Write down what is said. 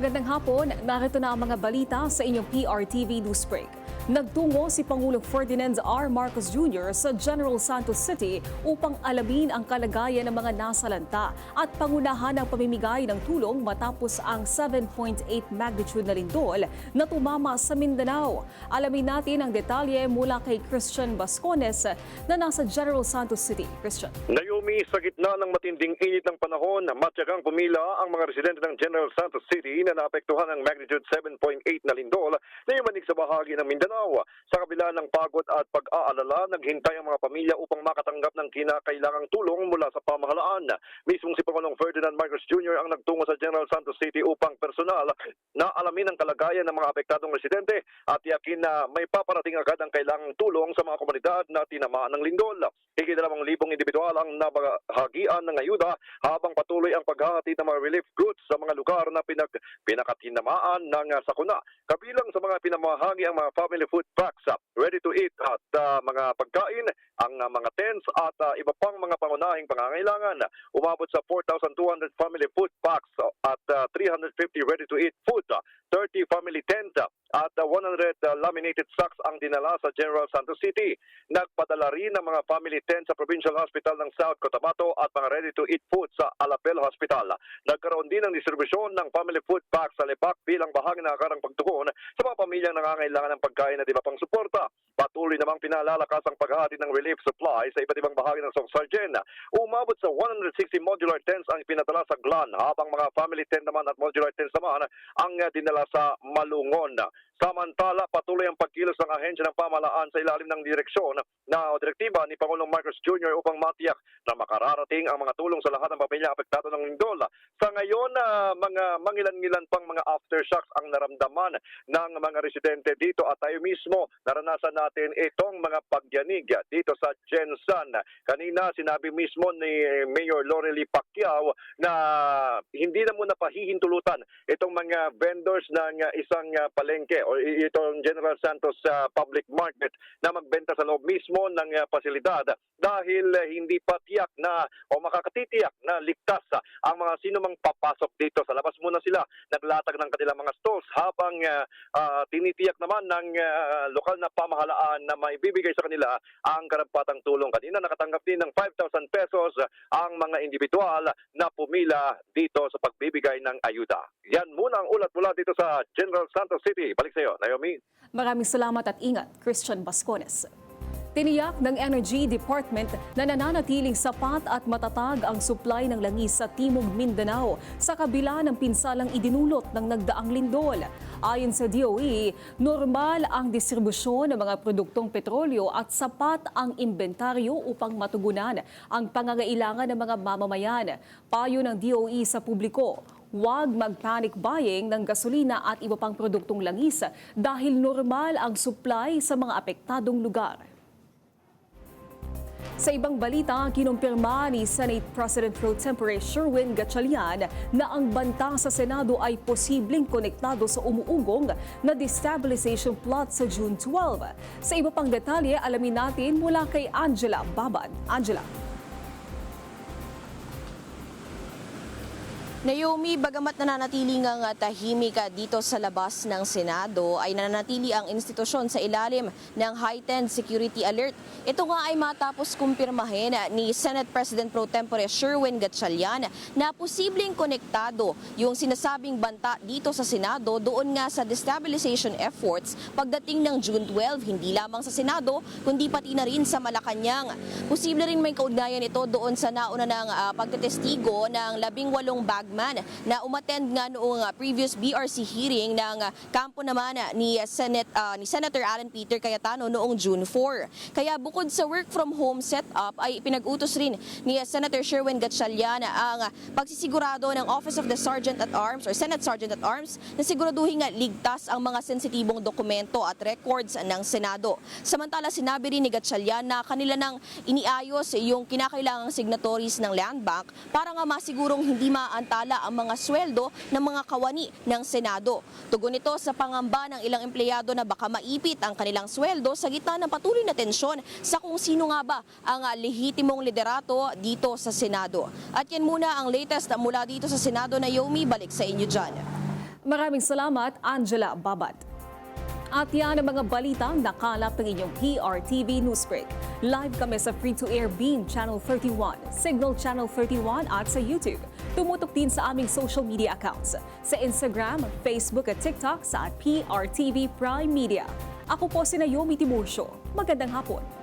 Magandang hapon, narito na ang mga balita sa inyong PRTV Newsbreak. Nagtungo si Pangulong Ferdinand R. Marcos Jr. sa General Santos City upang alamin ang kalagayan ng mga nasalanta at pangunahan ang pamimigay ng tulong matapos ang 7.8 magnitude na lindol na tumama sa Mindanao. Alamin natin ang detalye mula kay Christian Bascones na nasa General Santos City. Christian. Naomi, sa gitna ng matinding init ng panahon, matyagang pumila ang mga residente ng General Santos City na naapektuhan ng magnitude 7.8 na lindol na yumanig sa bahagi ng Mindanao. Sa kabila ng pagod at pag-aalala, naghintay ang mga pamilya upang makatanggap ng kinakailangang tulong mula sa pamahalaan. Mismong si Pangulong Ferdinand Marcos Jr. ang nagtungo sa General Santos City upang personal na alamin ang kalagayan ng mga apektadong residente at tiyakin na may paparating agad ang kailangang tulong sa mga komunidad na tinamaan ng lindol. Higit 2,000 individual ang nabahagian ng ayuda habang patuloy ang paghahatid ng mga relief goods sa mga lugar na pinakatinamaan ng sakuna. Kabilang sa mga pinamahagi ang mga family food packs, ready to eat at mga pagkain, ang mga tents at iba pang mga pangunahing pangangailangan. Umabot sa 4,200 family food packs at 350 ready to eat food, 30 family tent at 100 laminated sacks ang dinala sa General Santos City. Nagpadala rin ng mga family tent sa Provincial Hospital ng South Cotabato at mga ready-to-eat food sa Alapel Hospital. Nagkaroon din ng distribusyon ng family food packs sa Lepak bilang bahagi ng akarang pagtugon sa mga pamilyang nangangailangan ng pagkain at iba pang suporta. Patuloy namang pinalalakas ang paghahatid ng relief supply sa iba't ibang bahagi ng Sorsogon. Umabot sa 160 modular tents ang pinadala sa Glan, habang mga family tent naman at modular tents naman ang dinala sa Malungon. Samantala, patuloy ang pagkilos ng ahensya ng pamahalaan sa ilalim ng direksyon direktiba ni Pangulong Marcos Jr. upang matiyak na makararating ang mga tulong sa lahat ng pamilya apektado ng lindol. Sa ngayon, mga mangilan-ngilan pang mga aftershocks ang naramdaman ng mga residente dito at tayo mismo naranasan natin itong mga pagyanig dito sa Gensan. Kanina sinabi mismo ni Mayor Lorely Pacquiao na hindi na muna pahihintulutan itong mga vendors ng isang palengke o itong General Santos Public Market na magbenta sa loob mismo ng pasilidad dahil hindi pa tiyak na o makakatitiyak na ligtas ang mga sino mang papasok dito. Sa labas muna sila naglatag ng kanilang mga stalls habang tinitiyak naman ng lokal na pamahalaan na maibibigay sa kanila ang karampatang tulong. Kanina nakatanggap din ng 5,000 pesos ang mga individual na pumila dito sa pagbibigay ng ayuda. Yan muna ang ulat mula dito sa General Santos City. Balik sa iyo, Naomi. Maraming salamat at ingat, Christian Bascones. Tiniyak ng Energy Department na nananatiling sapat at matatag ang supply ng langis sa Timog Mindanao sa kabila ng pinsalang idinulot ng nagdaang lindol. Ayon sa DOE, normal ang distribusyon ng mga produktong petrolyo at sapat ang inventaryo upang matugunan ang pangangailangan ng mga mamamayan. Payo ng DOE sa publiko, huwag mag-panic buying ng gasolina at iba pang produktong langis dahil normal ang supply sa mga apektadong lugar. Sa ibang balita, kinumpirma ni Senate President Pro Tempore Sherwin Gatchalian na ang banta sa Senado ay posibleng konektado sa umuugong na destabilization plot sa June 12. Sa iba pang detalye, alamin natin mula kay Angela Babad. Angela. Naomi, bagamat nananatili ngang tahimik dito sa labas ng Senado, ay nananatili ang institusyon sa ilalim ng heightened security alert. Ito nga ay matapos kumpirmahin ni Senate President Pro Tempore Sherwin Gatchalian na posibleng konektado yung sinasabing banta dito sa Senado doon nga sa destabilization efforts pagdating ng June 12, hindi lamang sa Senado kundi pati na rin sa Malacanang. Posible rin may kaugnayan ito doon sa nauna ng pagtetestigo ng 18 bagman na umattend nga noong previous BRC hearing ng kampo naman ni Senator Alan Peter Cayetano noong June 4. Kaya bukod sa work from home setup ay pinag-utos rin ni Senator Sherwin Gatchalian ang pagsisigurado ng Office of the Sergeant at Arms or Senate Sergeant at Arms na siguraduhin nga ligtas ang mga sensitibong dokumento at records ng Senado. Samantala sinabi rin ni Gatchalian na kanila nang iniayos yung kinakailangang signatories ng Land Bank para nga masigurong hindi maantala ang mga sweldo ng mga kawani ng Senado. Tugon ito sa pangamba ng ilang empleyado na baka maipit ang kanilang sweldo sa gitna ng patuloy na tensyon sa kung sino nga ba ang lehitimong liderato dito sa Senado. At yan muna ang latest mula dito sa Senado. Naomi, balik sa inyo dyan. Maraming salamat, Angela Babat. At yan ang mga balitang nakalap ng inyong PRTV Newsbreak. Live kami sa free-to-air Beam Channel 31, Signal Channel 31 at sa YouTube. Tumutok din sa aming social media accounts sa Instagram, Facebook at TikTok sa PRTV Prime Media. Ako po si Naomi Timurcio. Magandang hapon.